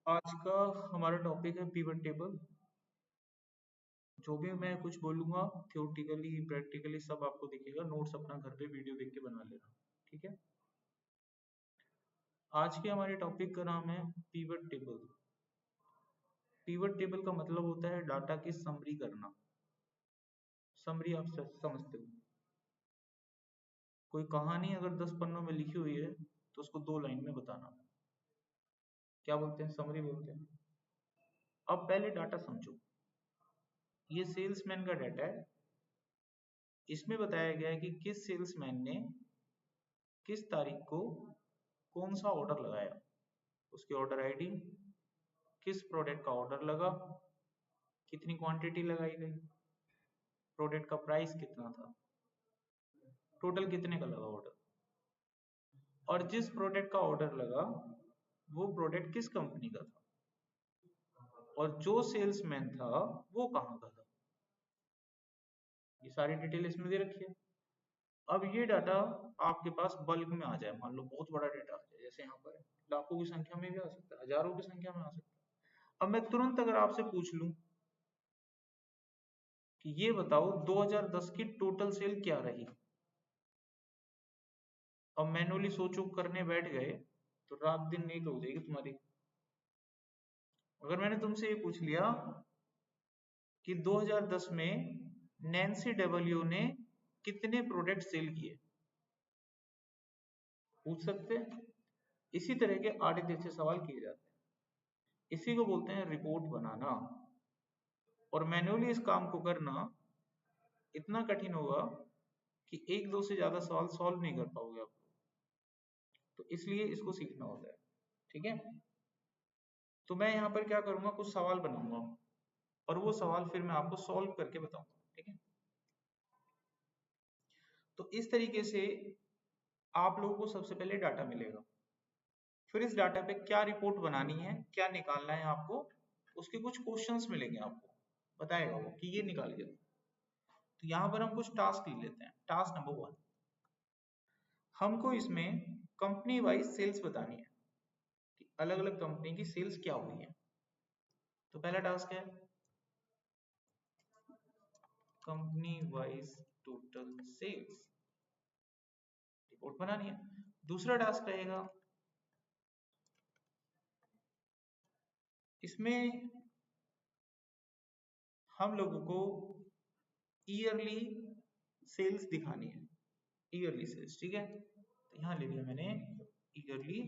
आज का हमारा टॉपिक है पिवट टेबल। जो भी मैं कुछ बोलूंगा थ्योरेटिकली प्रैक्टिकली सब आपको दिखेगा। नोट्स अपना घर पे वीडियो देख के बना लेना, ठीक है। आज के हमारे टॉपिक का नाम है पिवट टेबल। पिवट टेबल का मतलब होता है डाटा की समरी करना। समरी आप समझते हो, कोई कहानी अगर 10 पन्नों में लिखी हुई है तो उसको 2 लाइन में बताना, क्या बोलते हैं? समरी बोलते हैं। अब पहले डाटा समझो। ये सेल्समैन का डाटा है। इसमें बताया गया है कि किस सेल्समैन ने किस तारीख को कौन सा ऑर्डर लगाया, उसकी ऑर्डर आईडी, किस प्रोडक्ट का ऑर्डर लगा, कितनी क्वांटिटी लगाई गई, प्रोडक्ट का प्राइस कितना था, टोटल कितने का लगा ऑर्डर, और जिस प्रोडक्ट का ऑर्डर लगा वो प्रोडक्ट किस कंपनी का था, और जो सेल्समैन था वो कहाँ का था। ये सारी डिटेल इसमें दे रखी है। अब ये डाटा आपके पास बल्क में आ जाए, मान लो बहुत बड़ा डाटा आ जाए, जैसे यहाँ पर लाखों की संख्या में भी आ सकता है, हजारों की संख्या में आ सकता है। अब मैं तुरंत अगर आपसे पूछ लूं कि ये बताओ 2010 की टोटल सेल क्या रही, अब मैनुअली सोचो करने बैठ गए तो रात दिन नींद हो जाएगी तुम्हारी। अगर मैंने तुमसे ये पूछ लिया कि 2010 में नैन्सी डब्ल्यू ने कितने प्रोडक्ट सेल किए, पूछ सकते हैं। इसी तरह के आधे जैसे सवाल किए जाते हैं। इसी को बोलते हैं रिपोर्ट बनाना। और मैन्युअली इस काम को करना इतना कठिन होगा कि एक दो से ज्यादा सवाल सॉल्व नहीं कर पाओगे आप। तो इसलिए इसको सीखना होता है, ठीक है। तो मैं यहाँ पर क्या करूंगा, कुछ सवाल बनाऊंगा और वो सवाल फिर मैं आपको सॉल्व करके बताऊंगा, ठीक है। तो इस तरीके से आप लोगों को सबसे पहले डाटा मिलेगा, फिर इस डाटा पे क्या रिपोर्ट बनानी है, क्या निकालना है आपको, उसके कुछ क्वेश्चंस मिलेंगे आपको, बताएगा वो कि ये निकालिए। तो यहाँ पर हम कुछ टास्क ले लेते हैं। टास्क नंबर 1, हमको इसमें कंपनी वाइज सेल्स बतानी है कि अलग अलग कंपनी की सेल्स क्या हुई है। तो पहला टास्क है company wise total sales, report बनानी है। दूसरा टास्क रहेगा इसमें हम लोगों को ईयरली सेल्स दिखानी है, ईयरली सेल्स, ठीक है। तो यहां ले लिया मैंने ईयरली।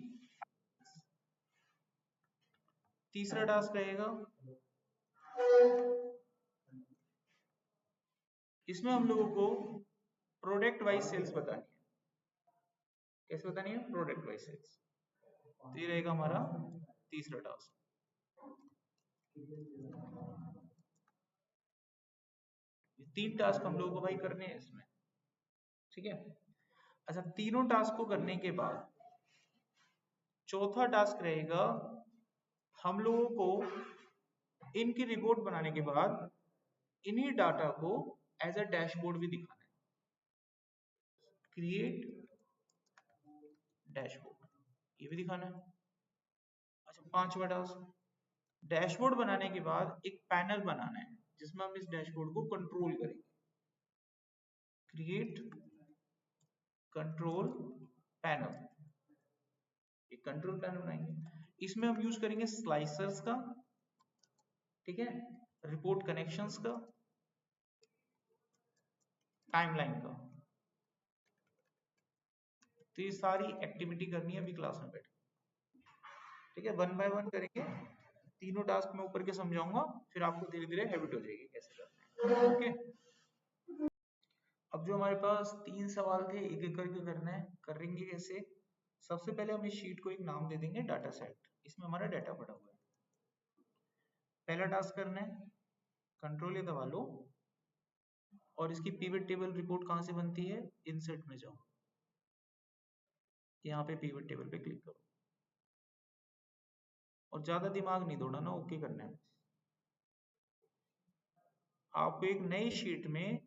तीसरा टास्क रहेगा इसमें हम लोगों को प्रोडक्ट वाइज सेल्स बतानी है। कैसे बतानी है? Product wise sales. तो ये रहेगा हमारा तीसरा टास्क। ये 3 टास्क हम लोगों को भाई करने हैं इसमें, ठीक है। अच्छा, तीनों टास्क को करने के बाद चौथा टास्क रहेगा हम लोगों को इनकी रिपोर्ट बनाने के बाद इन्हीं डाटा को एज अ डैशबोर्ड भी दिखाना है। क्रिएट डैशबोर्ड, ये भी दिखाना है। अच्छा, पांचवा टास्क डैशबोर्ड बनाने के बाद एक पैनल बनाना है जिसमें हम इस डैशबोर्ड को कंट्रोल करेंगे। क्रिएट कंट्रोल पैनल, एक कंट्रोल पैनल बनाएंगे। इसमें हम यूज करेंगे स्लाइसर्स का, ठीक है, रिपोर्ट कनेक्शंस का, टाइमलाइन का। तो ये सारी एक्टिविटी करनी है अभी क्लास में बैठ, ठीक है। 1 बाय 1 करेंगे। तीनों टास्क मैं ऊपर के समझाऊंगा, फिर आपको धीरे धीरे हैबिट हो जाएगी कैसे करना है, ओके। अब जो हमारे पास 3 सवाल थे, एक एक करके करना है। करेंगे कैसे? सबसे पहले हम इस शीट को एक नाम दे देंगे डाटा सेट। इसमें हमारा डाटा पड़ा हुआ है। पहला टास्क करना है, कंट्रोल ए दबा लो और इसकी पिवट टेबल रिपोर्ट कहाँ से बनती है, इंसर्ट में जाओ, यहाँ पे पिवट टेबल पे क्लिक करो और ज्यादा दिमाग नहीं दौड़ाना, ओके करना है। आपको एक नई शीट में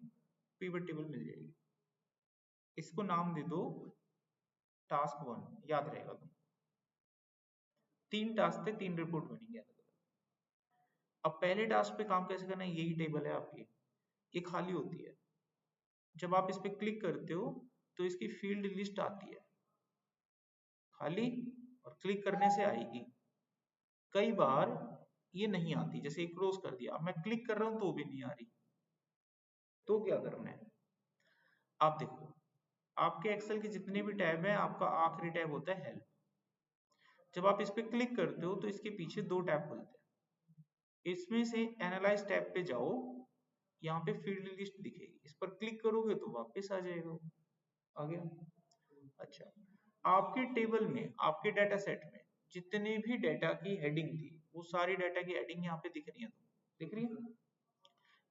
पिवट टेबल मिल जाएगी। इसको नाम दे दो टास्क 1, याद रहेगा तुम। 3 टास्क थे, 3 रिपोर्ट बनेंगे। अब पहले टास्क पे काम कैसे करना है, यही टेबल है आपकी, ये खाली होती है। जब आप इस पे क्लिक करते हो तो इसकी फील्ड लिस्ट आती है खाली, और क्लिक करने से आएगी। कई बार ये नहीं आती, जैसे क्लोज कर दिया, अब मैं क्लिक कर रहा हूं तो भी नहीं आ रही, तो क्या करना है, आप देखो आपके एक्सेल के जितने भी टैब हैं, आपका आखिरी टैब होता है हेल्प। जब आप इस पे क्लिक करते हो तो इसके पीछे 2 टैब खुलते हैं, इसमें से एनालाइज टैब पे जाओ, यहाँ पे फील्ड लिस्ट दिखेगी, इस पर क्लिक करोगे तो वापस आ जाएगा, आ गया। अच्छा, आपके टेबल में, आपके डाटा सेट में जितने भी डाटा की हेडिंग थी, वो सारी डाटा की हेडिंग यहाँ पे दिख रही है, दिख रही है।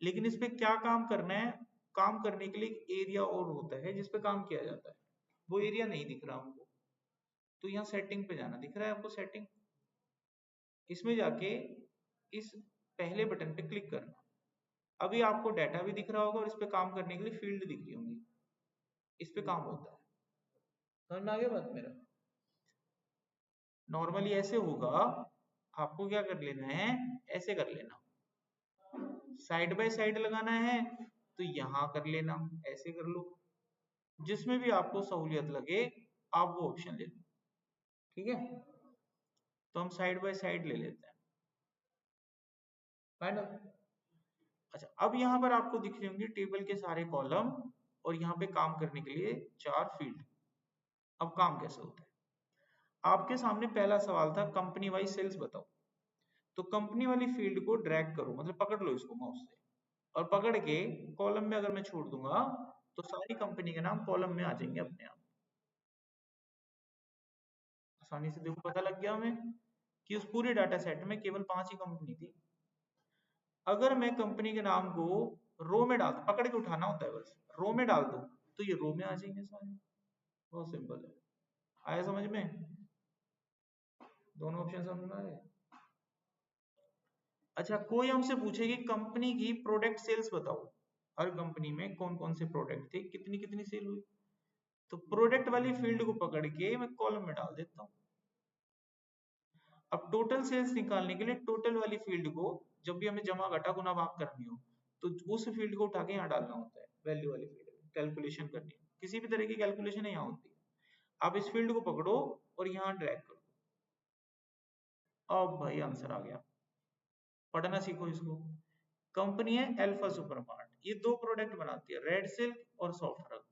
लेकिन इस पे क्या काम करना है, काम करने के लिए एक एरिया और होता है जिस पे काम किया जाता है, वो एरिया नहीं दिख रहा हमको, तो यहाँ सेटिंग पे जाना, दिख रहा है आपको सेटिंग, इसमें जाके इस पहले बटन पे क्लिक करना। अभी आपको डाटा भी दिख रहा होगा और इस पे काम करने के लिए फील्ड दिख रही होंगी, इस पे काम होता है। समझ में आ गया बात मेरा। नॉर्मली ऐसे होगा, आपको क्या कर लेना है, ऐसे कर लेना, साइड बाय साइड लगाना है तो यहां कर लेना, ऐसे कर लो, जिसमें भी आपको सहूलियत लगे आप वो ऑप्शन ले लो, ठीक है। तो हम साइड बाय साइड ले लेते हैं, फाइनल। अच्छा, अब यहाँ पर आपको दिख रही होंगी टेबल के सारे कॉलम, और यहाँ पे काम करने के लिए 4 फील्ड। अब काम कैसे होता है, आपके सामने पहला सवाल था कंपनी वाइज सेल्स बताओ, तो कंपनी वाली फील्ड को ड्रैग करो, मतलब पकड़ लो इसको माउस से, और पकड़ के कॉलम में अगर मैं छोड़ दूंगा तो सारी कंपनी के नाम कॉलम में आ जाएंगे अपने आप, आसानी से। देखो पता लग गया हमें कि उस पूरे डाटा सेट में केवल 5 ही कंपनी थी। अगर मैं कंपनी के नाम को रो में डाल, पकड़ के उठाना होता है बस, रो में डाल दो तो ये रो में आ जाएंगे सारे, बहुत सिंपल है। आया समझ में, दोनों ऑप्शन समझ में आ गए। अच्छा, कोई हमसे पूछे कि कंपनी की प्रोडक्ट सेल्स बताओ, हर कंपनी में कौन कौन से प्रोडक्ट थे, कितनी कितनी सेल हुई, तो प्रोडक्ट वाली फील्ड को पकड़ के मैं कॉलम में डाल देता हूँ। अब टोटल सेल्स निकालने के लिए टोटल वाली फील्ड को, जब भी हमें जमा घटा गुना भाग करनी हो तो उस फील्ड को उठा के यहाँ डालना होता है, वैल्यू वाली फील्ड में कैलकुलेशन करनी है, किसी भी तरह की कैलकुलेशन यहाँ होती है। आप इस फील्ड को पकड़ो और यहाँ ड्रैग करो, अब भाई आंसर आ गया। पढ़ना सीखो इसको। कंपनी है अल्फा सुपरमार्ट, ये 2 प्रोडक्ट बनाती है, रेड सिल्क और सॉफ्ट रग,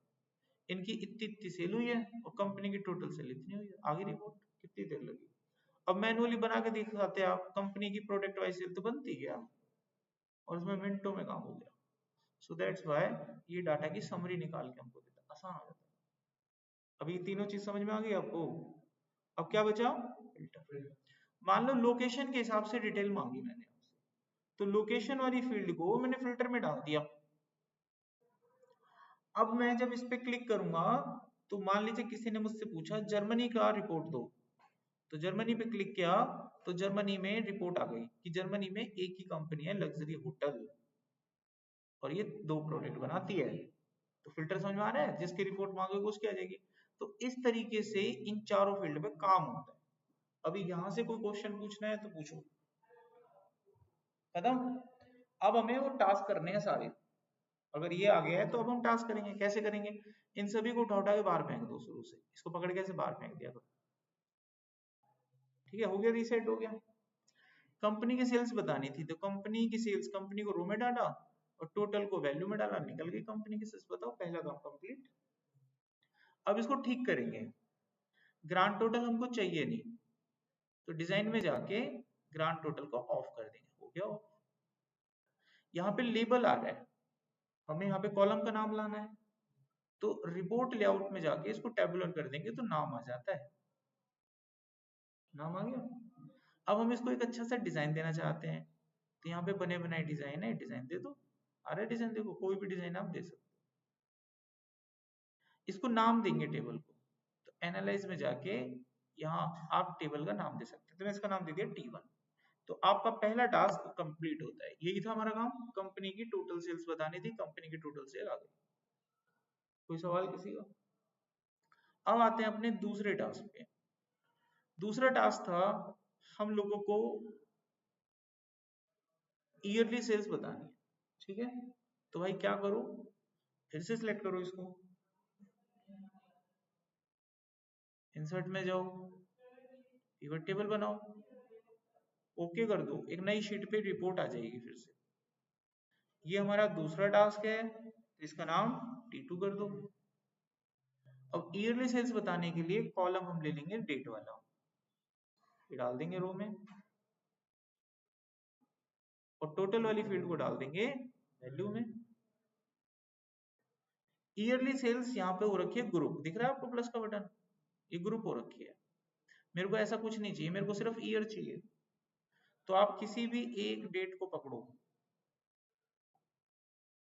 इनकी इतनी इतनी सेल हुई है और कंपनी की टोटल सेल इतनी हुई है, आगे रिपोर्ट, कितनी देर लगी। अब मैनुअली बना के दिखाते आप, कंपनी की प्रोडक्ट वाइज सेल तो बनती गया और उसमें मिनटों में काम हो गया। सो दैट्स व्हाई ये डाटा की समरी निकाल के हमको देता, आसान हो जाता है। अब ये तीनों चीज समझ में आ गई आपको। अब क्या बचा, फिल्टर। मान लो लोकेशन के हिसाब से डिटेल मांगी मैंने आपसे, तो लोकेशन वाली फील्ड को मैंने फिल्टर में डाल दिया। अब मैं जब इस पे क्लिक करूंगा तो मान लीजिए किसी ने मुझसे पूछा जर्मनी का रिपोर्ट दो, तो जर्मनी पे क्लिक किया तो जर्मनी में रिपोर्ट आ गई कि जर्मनी में एक ही कंपनी है लग्जरी होटल, और ये 2 प्रोडक्ट बनाती है। तो फिल्टर समझ में आ रहा है, जिसकी रिपोर्ट मांगोगे उसकी आ जाएगी। तो इस तरीके से इन चारों फील्ड पे काम होता है। अभी यहां से कोई क्वेश्चन पूछना है तो पूछो, खत्म। अब हमें वो टास्क करने हैं सारे, अगर ये आ गया है तो अब हम टास्क करेंगे, कैसे करेंगे, इन सभी को उठा उठा के बाहर फेंक दो, शुरू से इसको पकड़ के ऐसे बाहर फेंक दिया करो, ठीक है, हो गया, रीसेट हो गया। कंपनी की सेल्स बतानी थी तो कंपनी की सेल्स, कंपनी को रो में डाला और टोटल को वैल्यू में डाला, निकल गई कंपनी की सेल्स, बताओ पहला काम कंप्लीट। अब इसको ठीक करेंगे, ग्रांड टोटल हमको चाहिए नहीं, तो डिजाइन में जाके ग्रांड टोटल को ऑफ कर देंगे, हो गया ऑफ। यहाँ पे लेबल आ रहा है, हमें यहाँ पे कॉलम का नाम लाना है, तो रिपोर्ट लेआउट में जाके इसको टेबुलर कर देंगे तो नाम आ जाता है, नाम आ गया। अब हम इसको एक अच्छा सा डिजाइन देना चाहते हैं, तो यहाँ पे बने बनाए डिजाइन है, डिजाइन दे दो, आ रहा है डिजाइन, देखो कोई भी डिजाइन आप दे सकते हो। इसको नाम देंगे टेबल को, तो एनालाइज में जाके यहाँ आप टेबल का नाम दे सकते हैं, तो मैं इसका नाम दे दिया T1। तो आपका पहला टास्क कंप्लीट होता है, यही था हमारा काम, कंपनी की टोटल सेल्स बतानी थी, कंपनी की टोटल सेल आ गई। कोई सवाल किसी का। अब आते हैं अपने दूसरे टास्क पे। दूसरा टास्क था हम लोगों को ईयरली सेल्स बतानी है, ठीक है। तो भाई क्या करो, फिर से सिलेक्ट करो इसको, इंसर्ट में जाओ, पिवट टेबल बनाओ, ओके कर दो, एक नई शीट पे रिपोर्ट आ जाएगी फिर से। ये हमारा दूसरा टास्क है, इसका नाम T2 कर दो। अब ईयरली सेल्स बताने के लिए कॉलम हम ले लेंगे डेट वाला, ये डाल देंगे रो में, और टोटल वाली फील्ड को डाल देंगे वैल्यू में। ईयरली सेल्स यहाँ पे हो रखी है ग्रुप, दिख रहा है आपको प्लस का बटन, ये ग्रुप हो रखी है। मेरे को ऐसा कुछ नहीं चाहिए, मेरे को सिर्फ ईयर चाहिए। तो आप किसी भी एक डेट को पकड़ो,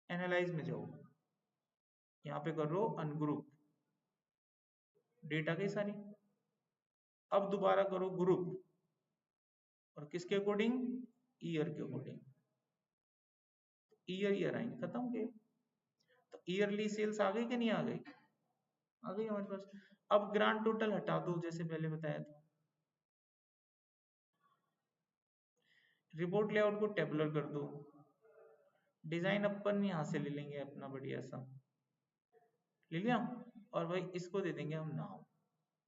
एनालाइज में जाओ, यहाँ पे कर लो अनग्रुप, डेट आ गई सारी। अब दोबारा करो ग्रुप, और किसके अकॉर्डिंग, ईयर के अकॉर्डिंग, ईयर ईयर आएंगे, खत्म हो गए। तो ईयरली सेल्स आ गई कि नहीं आ गई, आ गई हमारे पास। अब ग्रांड टोटल हटा दो जैसे पहले बताया था, रिपोर्ट लेआउट को टेबुलर कर दो, डिजाइन अपन यहाँ से ले लेंगे अपना बढ़िया सा, ले लिया, और भाई इसको दे देंगे हम नाम।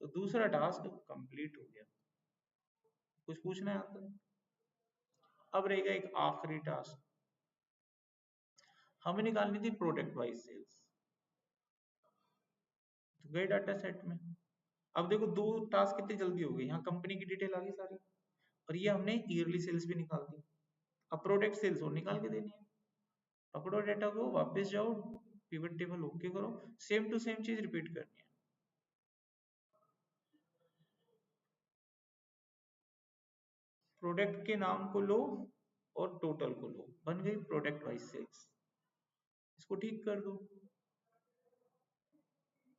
तो दूसरा टास्क कंप्लीट हो गया। कुछ पूछना है आपको? अब रहेगा एक आखिरी टास्क, हमें निकालनी थी प्रोडक्ट वाइज सेल्स। तो गए डाटा सेट में, अब देखो दो टास्क कितनी जल्दी हो गई, यहाँ कंपनी की डिटेल आ गई सारी, और ये हमने ईयरली सेल्स भी निकाल दी। अब प्रोडक्ट सेल्स और निकाल के देनी है, पकड़ो डेटा को, वापस जाओ, पिवट टेबल ओके करो, सेम टू सेम चीज रिपीट करनी है। प्रोडक्ट के नाम को लो और टोटल को लो, बन गई प्रोडक्ट वाइज सेल्स। इसको ठीक कर दो,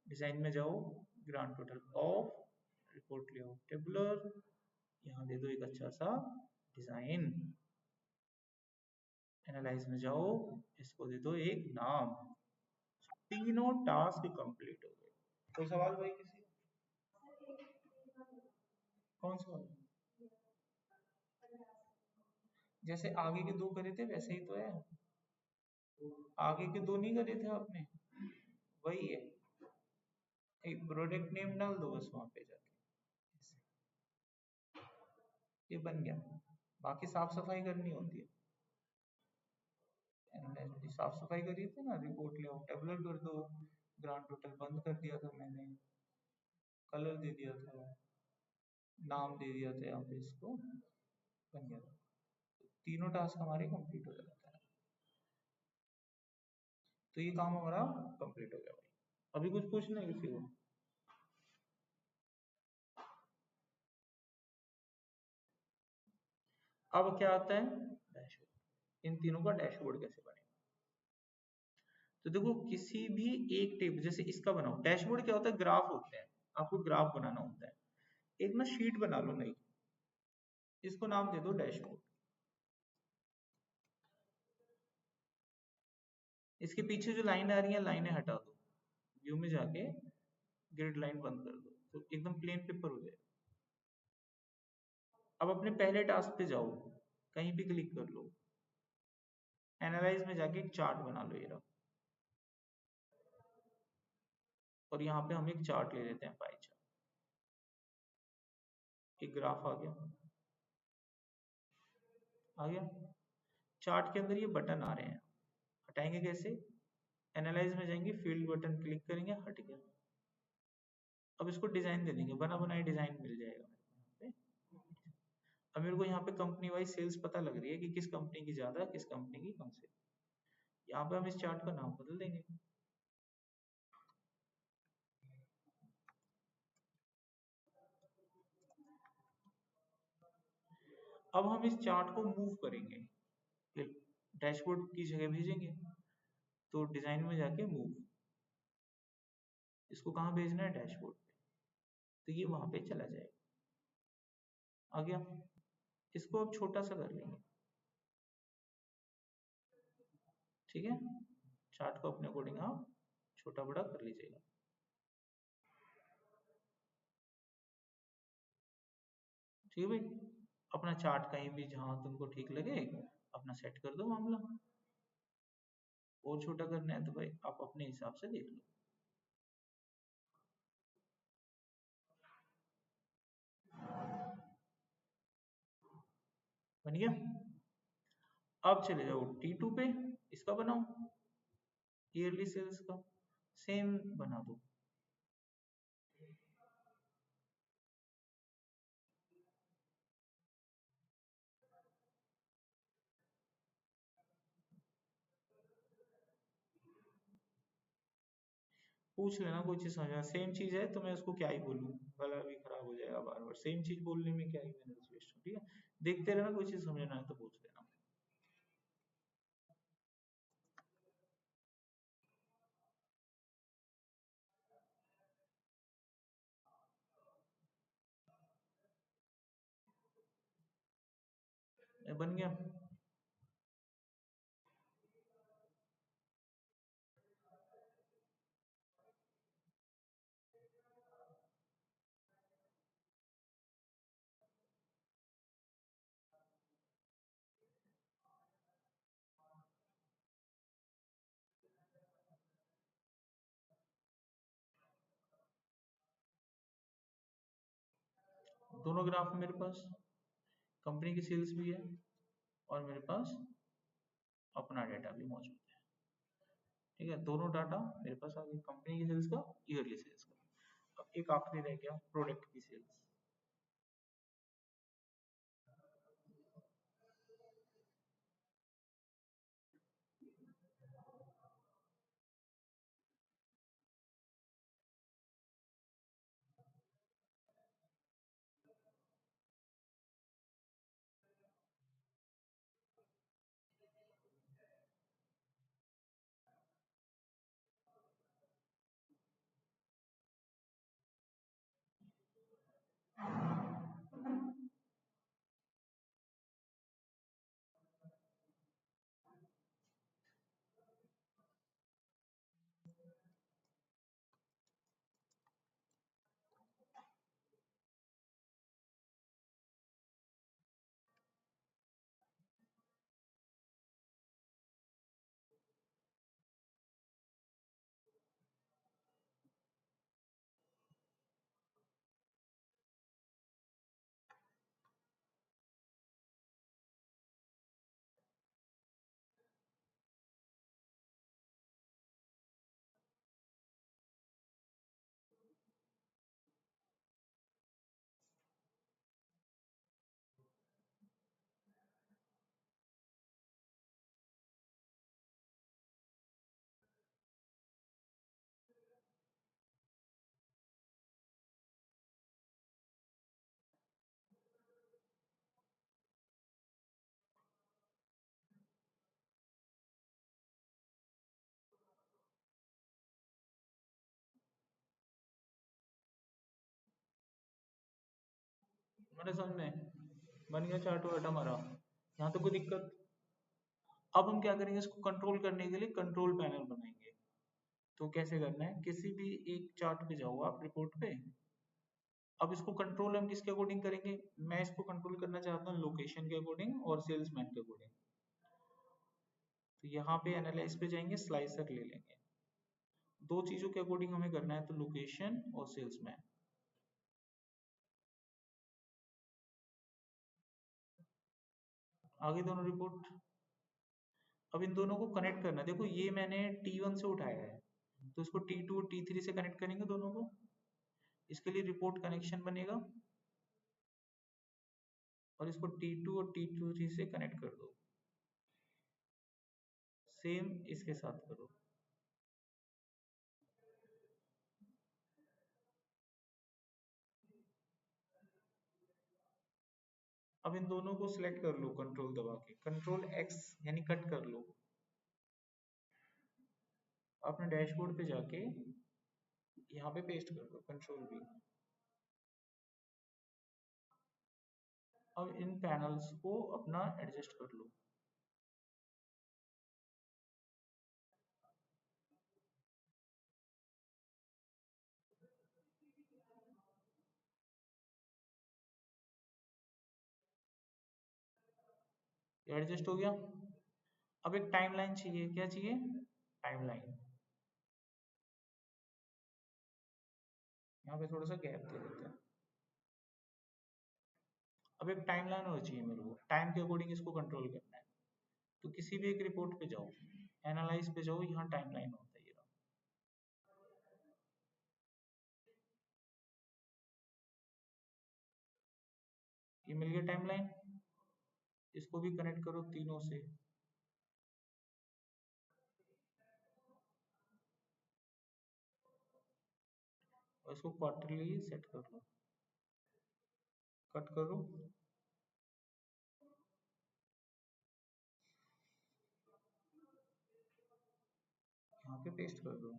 डिजाइन में जाओ, ग्रांड टोटल ऑफ, रिपोर्ट ले आओ टेबुलर, यहाँ दे दो एक अच्छा सा डिजाइन, एनालाइज में जाओ, इसको दे दो एक नाम। तीनों टास्क कंप्लीट हो गए। कोई सवाल भाई किसी, कौन सा? जैसे आगे के दो करे थे वैसे ही तो है, आगे के दो नहीं करे थे आपने, वही है। एक प्रोडक्ट नेम डाल दो बस वहां पे जाके, ये बन गया। बाकी साफ सफाई करनी होती है, साफ सफाई करी थी ना, रिपोर्ट ले आओ टेबुलर कर दो, ग्रांड टोटल बंद कर दिया था मैंने, कलर दे दिया था, नाम दे दिया था यहाँ पे, इसको बन गया। तीनों टास्क हमारे कंप्लीट हो जाता है। तो ये काम हमारा कंप्लीट हो गया भाई। अभी कुछ पूछना है किसी को? अब क्या आता है, डैशबोर्ड। इन तीनों का डैशबोर्ड कैसे बनेगा? तो देखो किसी भी एक टेबल, जैसे इसका बनाओ, डैशबोर्ड क्या होता है, ग्राफ होते हैं, आपको ग्राफ बनाना होता है। एक ना शीट बना लो नई, इसको नाम दे दो डैशबोर्ड। इसके पीछे जो लाइन आ रही है, लाइनें हटा दो, व्यू में जाके ग्रिड लाइन बंद कर दो, तो एकदम प्लेन पेपर हो जाएगा। अब अपने पहले टास्क पे जाओ, कहीं भी क्लिक कर लो, एनालाइज में जाके एक चार्ट बना लो, ये रहा। और यहाँ पे हम एक चार्ट ले लेते हैं, पाई चार्ट, एक ग्राफ आ गया, आ गया। चार्ट के अंदर ये बटन आ रहे हैं, हटाएंगे कैसे, एनालाइज में जाएंगे, फील्ड बटन क्लिक करेंगे, हट गया। अब इसको डिजाइन दे देंगे, बना बनाई डिजाइन मिल जाएगा मेरे को यहाँ पे। अब मेरे को यहाँ पे कंपनी वाइज सेल्स पता लग रही है कि किस कंपनी की ज्यादा, किस कंपनी की कम से। यहाँ पे हम इस चार्ट का नाम बदल देंगे। अब हम इस चार्ट को मूव करेंगे, डैशबोर्ड की जगह भेजेंगे, तो डिजाइन में जाके मूव, इसको कहाँ भेजना है, डैशबोर्ड पे, तो ये वहां पे चला जाएगा, आ गया। इसको अब छोटा सा कर लेंगे, ठीक है, चार्ट को अपने अकॉर्डिंग आप छोटा बड़ा कर लीजिएगा। ठीक है भाई। अपना चार्ट कहीं भी जहां तुमको ठीक लगे अपना सेट कर दो मामला। और छोटा करना है तो भाई आप अपने हिसाब से देख लो। बन गया। अब चले जाओ T2 पे, इसका बनाओ ईयरली सेल्स का, सेम बना दो। पूछ लेना कोई चीज समझ में, सेम चीज है तो मैं उसको क्या ही बोलूँ, गला भी खराब हो जाएगा बार बार सेम चीज बोलने में, क्या ही मैंने वेस्ट। ठीक है, देखते रहना, कोई चीज समझना है तो पूछ लेना। बन गया। दोनों ग्राफ मेरे पास कंपनी की सेल्स भी है और मेरे पास अपना डाटा भी मौजूद है। ठीक है, दोनों डाटा मेरे पास आ गए, कंपनी की सेल्स का, ईयरली सेल्स का। अब एक आखिरी रह गया प्रोडक्ट की सेल्स। मेरे समझ में बन गया चार्ट वार्ट हमारा, यहाँ तो कोई दिक्कत। अब हम क्या करेंगे, इसको कंट्रोल करने के लिए कंट्रोल पैनल बनाएंगे। तो कैसे करना है, किसी भी एक चार्ट पे जाओ आप रिपोर्ट पे। अब इसको कंट्रोल हम किसके अकॉर्डिंग करेंगे, मैं इसको कंट्रोल करना चाहता हूँ लोकेशन के अकॉर्डिंग और सेल्समैन के अकॉर्डिंग। तो यहाँ पे एनालाइज पे जाएंगे, स्लाइसर ले लेंगे। दो चीजों के अकॉर्डिंग हमें करना है, तो लोकेशन और सेल्समैन। आगे दोनों रिपोर्ट। अब इन दोनों को कनेक्ट करना है, देखो ये मैंने T1 से उठाया है, तो इसको T2 और T3 से कनेक्ट करेंगे दोनों को। इसके लिए रिपोर्ट कनेक्शन बनेगा और इसको T2 और T3 से कनेक्ट कर दो। सेम इसके साथ करो। अब इन दोनों को सिलेक्ट कर लो कंट्रोल दबा के, कंट्रोल X यानी कट कर लो। अपने डैशबोर्ड पे जाके यहाँ पे पेस्ट कर दो कंट्रोल V। अब इन पैनल्स को अपना एडजस्ट कर लो। एडजस्ट हो गया। अब एक टाइमलाइन चाहिए, क्या चाहिए? टाइमलाइन। यहाँ पे थोड़ा सा गैप दे देते हैं। अब एक टाइमलाइन होना चाहिए मेरे को, टाइम के अकॉर्डिंग इसको कंट्रोल करना है। तो किसी भी एक रिपोर्ट पे जाओ, एनालाइज पे जाओ, यहाँ टाइमलाइन होता है ये रहा। ये मिल गया टाइमलाइन। इसको भी कनेक्ट करो तीनों से। और इसको क्वार्टरली सेट कर लो, कट करो। यहाँ पे पेस्ट कर दो।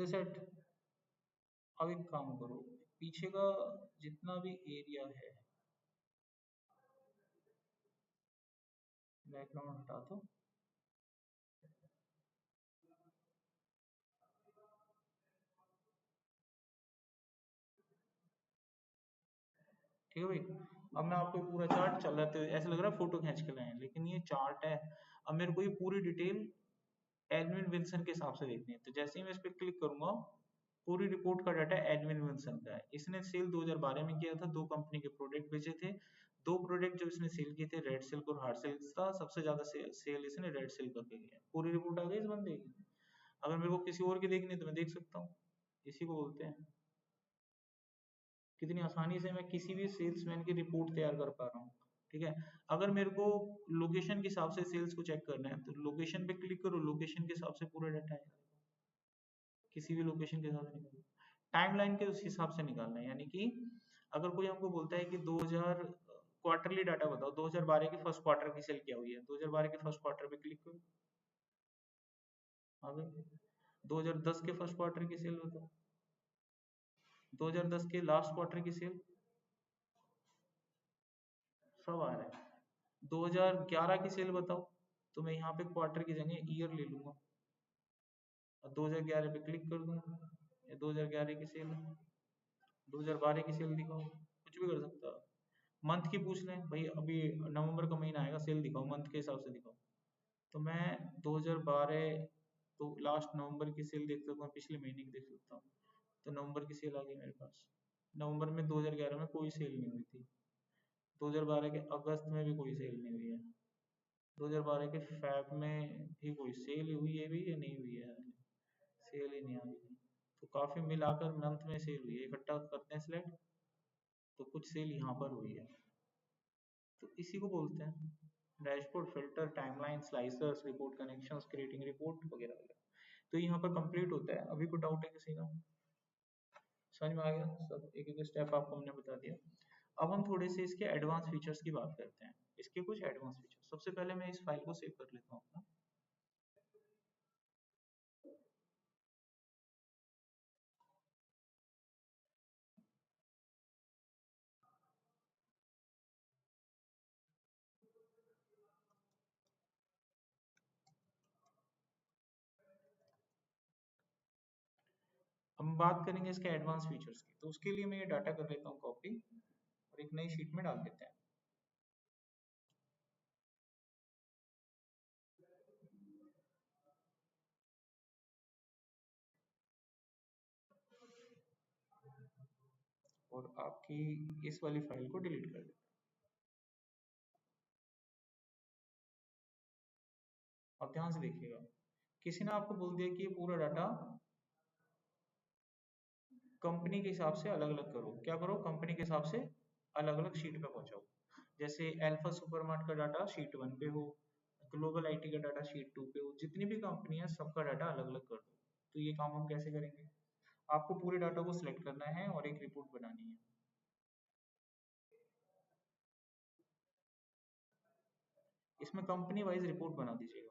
सेट। अब एक काम करो, पीछे का जितना भी एरिया है, बैकग्राउंड हटा दो। ठीक है भाई। अब मैं आपको पूरा चार्ट चल रहा है, ऐसा लग रहा है फोटो खींच के लाए हैं, लेकिन ये चार्ट है। अब मेरे को ये पूरी डिटेल एडविन विल्सन के हिसाब से देखनी है। तो जैसे ही मैं इस पर क्लिक करूंगा, पूरी रिपोर्ट का डाटा एडविन विल्सन का है। इसने सेल 2012 में किया था, दो कंपनी के प्रोडक्ट बेचे थे। दो प्रोडक्ट जो इसने सेल किए थे, रेड सिल्क और हार्ड सिल्क था। सबसे ज्यादा सेल इसने रेड सिल्क करके किया। पूरी रिपोर्ट आ गई इस बंदे की। अगर मेरे को किसी और की देखनी है तो मैं देख सकता हूँ। इसी को बोलते हैं कितनी आसानी से मैं किसी भी सेल्समैन की रिपोर्ट तैयार कर पा रहा हूँ। ठीक है। अगर मेरे को लोकेशन के हिसाब से सेल्स को चेक करना है, तो लोकेशन पे क्लिक करो, लोकेशन के हिसाब से पूरा डाटा है। किसी भी लोकेशन के हिसाब से निकालो। टाइमलाइन के उस हिसाब से निकालना है, यानी कि अगर कोई हमको बोलता है कि 2000 क्वार्टरली डाटा बताओ, 2012 की फर्स्ट क्वार्टर की सेल क्या हुई है, 2012 के फर्स्ट क्वार्टर पे क्लिक करो। आ गई। 2010 के फर्स्ट क्वार्टर की सेल बताओ, 2010 के लास्ट क्वार्टर की सेल, सब आ रहा है। 2011 की सेल बताओ, तो मैं यहाँ पे क्वार्टर की जगह ईयर ले लूंगा और 2011 पे क्लिक कर दूंगा। ये 2011 की सेल है। 2012 की सेल दिखाओ, कुछ भी कर सकता है। मंथ की पूछ लें भाई, अभी नवंबर का महीना आएगा, सेल दिखाओ, मंथ के हिसाब से दिखाओ। तो मैं 2012 तो लास्ट नवंबर की सेल देख सकता हूँ, पिछले महीने की देख सकता हूँ। तो नवंबर की सेल आ गई मेरे पास। नवंबर में 2011 में कोई सेल नहीं हुई थी। 2012 के अगस्त में भी कोई सेल नहीं हुई है। 2012 के फैब में भी कोई सेल हुई है भी या नहीं हुई है, सेल ही नहीं आ रही। तो काफी मिलाकर मंथ में सेल हुई है, इकट्ठा करते हैं सिलेक्ट, तो कुछ सेल यहाँ पर हुई है। तो इसी को बोलते हैं dashboard, filter, timeline, slicers, report connections, creating report वगैरह वगैरह। तो यहाँ पर कंप्लीट होता है। अभी कोई डाउट है किसी का? समझ में आ गया सब? एक एक स्टेप आपको हमने बता दिया। अब हम थोड़े से इसके एडवांस फीचर्स की बात करते हैं। इसके कुछ एडवांस फीचर्स, सबसे पहले मैं इस फाइल को सेव कर लेता हूँ अपना। हम बात करेंगे इसके एडवांस फीचर्स की, तो उसके लिए मैं ये डाटा कर लेता हूँ कॉपी और एक नई शीट में डाल देते हैं। और आपकी इस वाली फाइल को डिलीट कर देते हैं। अब ध्यान से देखिएगा, किसी ने आपको बोल दिया कि ये पूरा डाटा कंपनी के हिसाब से अलग अलग करो। क्या करो? कंपनी के हिसाब से अलग अलग शीट पे पहुंचाओ। जैसे अल्फा सुपरमार्ट का डाटा शीट 1 पे हो, ग्लोबल आईटी का डाटा शीट 2 पे हो, जितनी भी कंपनी है सबका डाटा अलग अलग कर दो। तो ये काम हम कैसे करेंगे? आपको पूरे डाटा को सिलेक्ट करना है और एक रिपोर्ट बनानी है। इसमें कंपनी वाइज रिपोर्ट बना दीजिएगा।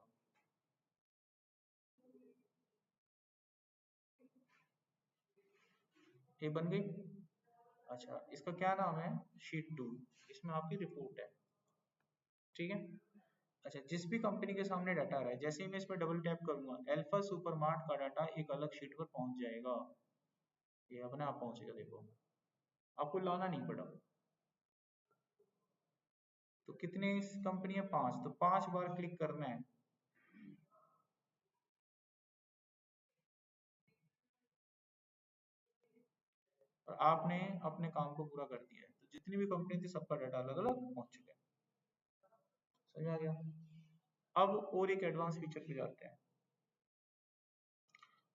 ये बन गई। अच्छा, इसका क्या नाम है? शीट 2। इसमें आपकी रिपोर्ट है, ठीक है। अच्छा, जिस भी कंपनी के सामने डाटा आ रहा है, जैसे ही मैं इसमें डबल टैप करूंगा, अल्फा सुपरमार्ट का डाटा एक अलग शीट पर पहुंच जाएगा। ये अपने आप पहुंचेगा, देखो आपको लाना नहीं पड़ा। तो कितने कंपनी है? 5, तो 5 बार क्लिक करना है। और आपने अपने काम को पूरा कर दिया है। तो जितनी भी कंपनी थी सबका डाटा अलग अलग पहुंच चुका है। समझ आ गया? अब और एक एडवांस फीचर पे जाते हैं।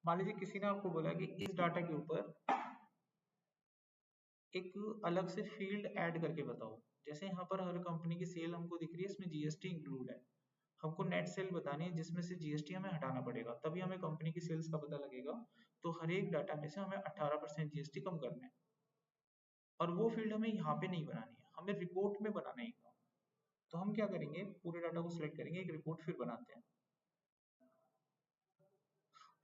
मान लीजिए किसी ने आपको बोला कि इस डाटा के ऊपर एक अलग से फील्ड ऐड करके बताओ। जैसे यहाँ पर हर कंपनी की सेल हमको दिख रही है, इसमें जीएसटी इंक्लूड है। हमको नेट सेल बतानी है जिसमें से जीएसटी हमें हटाना पड़ेगा, तभी हमें कंपनी की सेल्स का पता लगेगा। तो हर एक डाटा में से हमें 18% जीएसटी कम करना है। और वो फील्ड हमें यहाँ पे नहीं बनानी है, हमें रिपोर्ट में बनाना है। तो हम क्या करेंगे, पूरे डाटा को सिलेक्ट करेंगे, एक रिपोर्ट फिर बनाते हैं।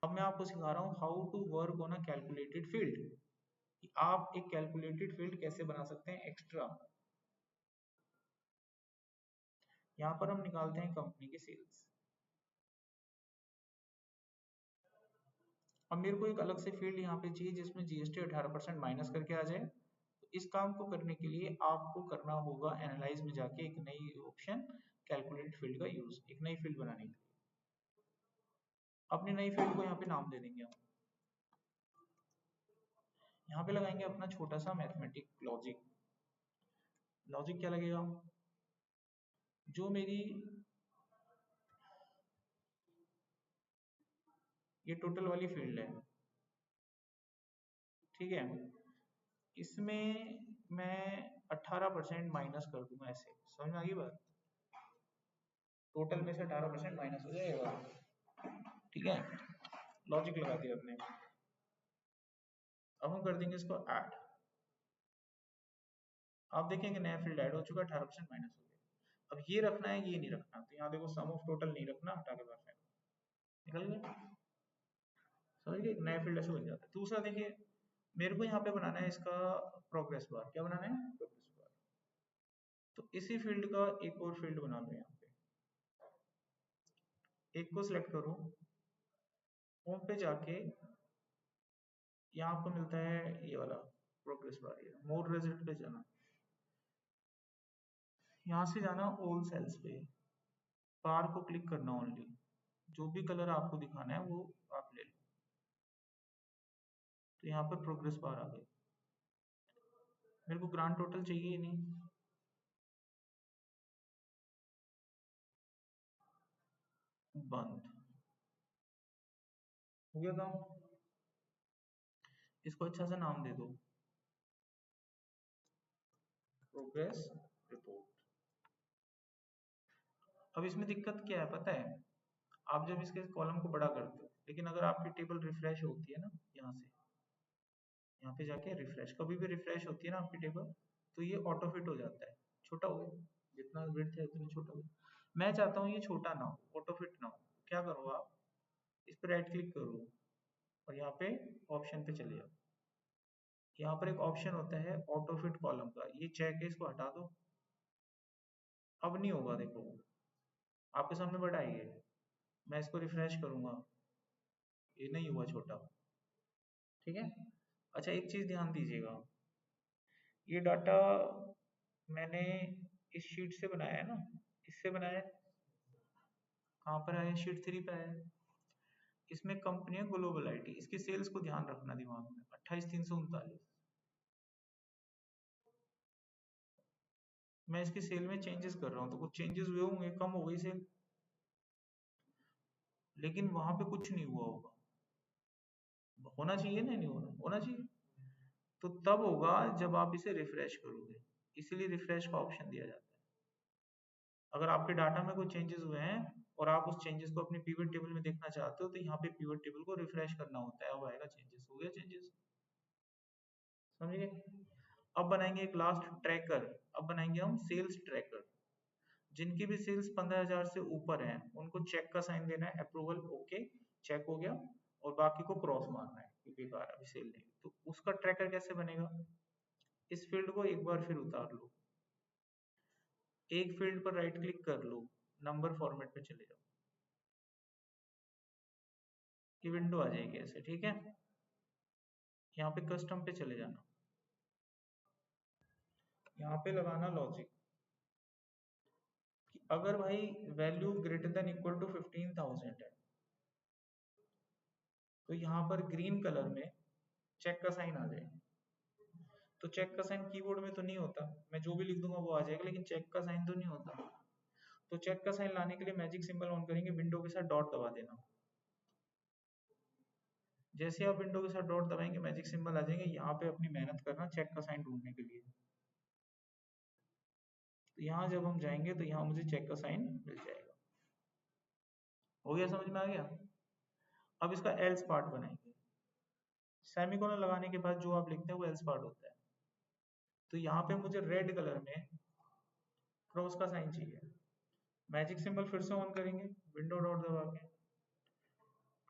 अब मैं आपको सिखा रहा हूँ how to work on a calculated field, कि आप एक कैलकुलेटेड फील्ड कैसे बना सकते हैं एक्स्ट्रा। यहाँ पर हम निकालते हैं कंपनी की सेल्स। अब मेरे को एक अलग से फील्ड यहाँ पे चाहिए जिसमें जीएसटी 18% माइनस करके आ जाए। तो इस काम को करने के लिए आपको करना होगा एनालाइज में जाके एक नई ऑप्शन, कैलकुलेट फील्ड का यूज, एक नई फील्ड बनाने के लिए। अपनी नई फील्ड को यहाँ पे नाम दे देंगे हम। यहाँ पे लगाएंगे अपना छोटा सा मैथमेटिक लॉजिक। लॉजिक क्या लगेगा? जो मेरी ये टोटल वाली फील्ड है, ठीक है, इसमें मैं 18% माइनस कर दूंगा ऐसे। समझ में आ गई बात? टोटल में से 18% माइनस हो जाएगा, ठीक है। लॉजिक लगा दिया अपने। अब हम कर देंगे इसको ऐड। आप देखेंगे नया फील्ड ऐड हो चुका, 18% माइनस हो गया। अब ये रखना है, ये नहीं रखना। तो यहाँ देखो सम ऑफ टोटल नहीं रखना, हटा के बाहर फेंको, निकल गया। समझ गए? नया फील्ड ऐसे बन जाता है। दूसरा देखिए, मेरे को यहाँ पे बनाना है इसका प्रोग्रेस बार। क्या बनाना है? Progress bar. तो इसी फील्ड का एक और फील्ड बना लो। यहाँ पे एक को सिलेक्ट करो, होम पे जाके यहाँ आपको मिलता है ये वाला प्रोग्रेस बार, ये मोर रिजल्ट पे जाना। यहाँ से जाना ऑल सेल्स पे, बार को क्लिक करना ओनली, जो भी कलर आपको दिखाना है वो आप ले लो। तो यहाँ पर प्रोग्रेस बार आ गई। मेरे को ग्रांड टोटल चाहिए ही नहीं, बंद हो गया काम। इसको अच्छा सा नाम दे दो, प्रोग्रेस रिपोर्ट। अब इसमें दिक्कत क्या है पता है? आप जब इसके कॉलम को बड़ा करते हो, लेकिन अगर आपकी टेबल रिफ्रेश होती है ना, यहाँ से यहाँ पे जाके रिफ्रेश, कभी भी रिफ्रेश होती है ना आपकी टेबल, तो ये ऑटो फिट हो जाता है, छोटा हो गया। जितना विड्थ है उतना छोटा हो गया। मैं चाहता हूँ ये छोटा ना हो, ऑटो फिट ना हो। क्या करो आप, इस पर राइट क्लिक करो और यहाँ पे ऑप्शन पे चले जाओ। यहाँ पर एक ऑप्शन होता है ऑटो फिट कॉलम का, ये चेक है, इसको हटा दो। अब नहीं होगा, देखो आपके सामने बड़ा ही है। मैं इसको रिफ्रेश करूंगा, ये नहीं हुआ छोटा, ठीक है। अच्छा, एक चीज ध्यान दीजिएगा, ये डाटा मैंने इस शीट से बनाया है ना, इससे बनाया है। कहाँ पर आया? शीट 3 पे आया है। इसमें कंपनी है ग्लोबल आईटी, इसकी सेल्स को ध्यान रखना दिमाग में, 28,339। मैं इसकी सेल में चेंजेस कर रहा हूँ, तो कुछ चेंजेस हुए होंगे, कम हो गई सेल, लेकिन वहां पे कुछ नहीं हुआ होगा। होना चाहिए ना, नहीं होना, होना चाहिए। तो तब होगा जब आप इसे रिफ्रेश करोगे, इसीलिए रिफ्रेश का ऑप्शन दिया जाता है। अगर आपके डाटा में कोई चेंजेस हुए हैं और आप उस चेंजेस को अपनी पिवट टेबल में देखना चाहते हो, तो यहाँ पे पिवट टेबल को रिफ्रेश करना होता है। अब आएगा चेंजेस, हो गया चेंजेस। समझ गए? अब बनाएंगे एक लास्ट ट्रैकर। अब बनाएंगे हम सेल्स ट्रैकर। जिनकी भी सेल्स 15,000 से ऊपर है उनको चेक का साइन देना है, अप्रूवल, ओके, चेक हो गया। और बाकी को क्रॉस मारना है कि बेकार, अभी सेल नहीं। तो उसका ट्रैकर कैसे बनेगा? इस फील्ड को एक बार फिर उतार लो, एक फील्ड पर राइट क्लिक कर लो, नंबर फॉर्मेट पे चले जाओ, ये विंडो आ जाएगी ऐसे, ठीक है। यहाँ पे कस्टम पे चले जाना, यहाँ पे लगाना लॉजिक कि अगर भाई value greater than equal to 15,000 है तो यहाँ पर ग्रीन कलर में चेक का साइन आ जाएगा। तो चेक का साइन कीबोर्ड में तो नहीं होता, मैं जो भी लिख दूंगा वो आ जाएगा, लेकिन चेक का साइन तो नहीं होता। तो चेक का साइन लाने के लिए मैजिक सिंबल ऑन करेंगे, विंडो के साथ डॉट दबा देना। जैसे आप विंडो के साथ डॉट दबाएंगे मैजिक सिंबल आ जाएंगे, यहाँ पे अपनी मेहनत करना चेक का साइन ढूंढने के लिए। तो यहाँ जब हम जाएंगे तो यहाँ मुझे चेक का साइन मिल जाएगा। हो गया, समझ में आ गया। अब इसका एल्स पार्ट बनाएंगे, सेमीकोलन लगाने के बाद जो आप लिखते हैं वो एल्स पार्ट होता है। तो यहाँ पे मुझे रेड कलर में क्रॉस का साइन चाहिए, मैजिक सिंबल फिर से ऑन करेंगे, विंडो डॉट दबा के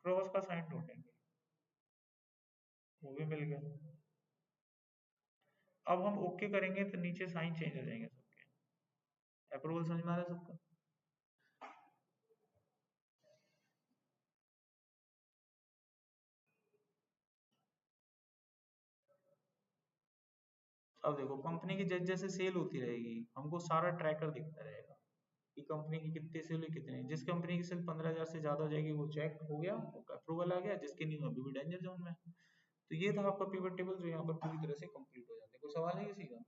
क्रॉस का साइन ढूंढेंगे, वो भी मिल गया। अब हम ओके करेंगे तो नीचे साइन चेंज हो जाएंगे सबके। अप्रूवल समझ में आ रहा है सबका। अब देखो कंपनी की जैसे जैसे सेल होती रहेगी हमको सारा ट्रैकर दिखता रहेगा कि कंपनी की कितनी सेल हुई कितनी। जिस कंपनी की सेल 15,000 से ज्यादा हो जाएगी वो चेक हो गया, अप्रूवल आ गया, जिसकी नहीं अभी भी डेंजर जोन में। तो ये था आपका पिवट टेबल जो यहाँ पर पूरी तरह से कंप्लीट हो जाता है। कोई सवाल है किसी का?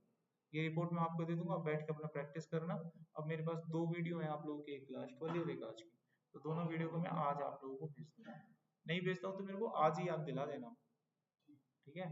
ये रिपोर्ट मैं आपको दे दूंगा, आप बैठ के अपना प्रैक्टिस करना। अब मेरे पास 2 वीडियो है आप लोगों की, एक लास्ट वाली और एक आज की। तो दोनों वीडियो को मैं आज आप लोगों को भेज दूंगा, नहीं भेजता हूँ तो मेरे को आज ही याद दिला देना, ठीक है।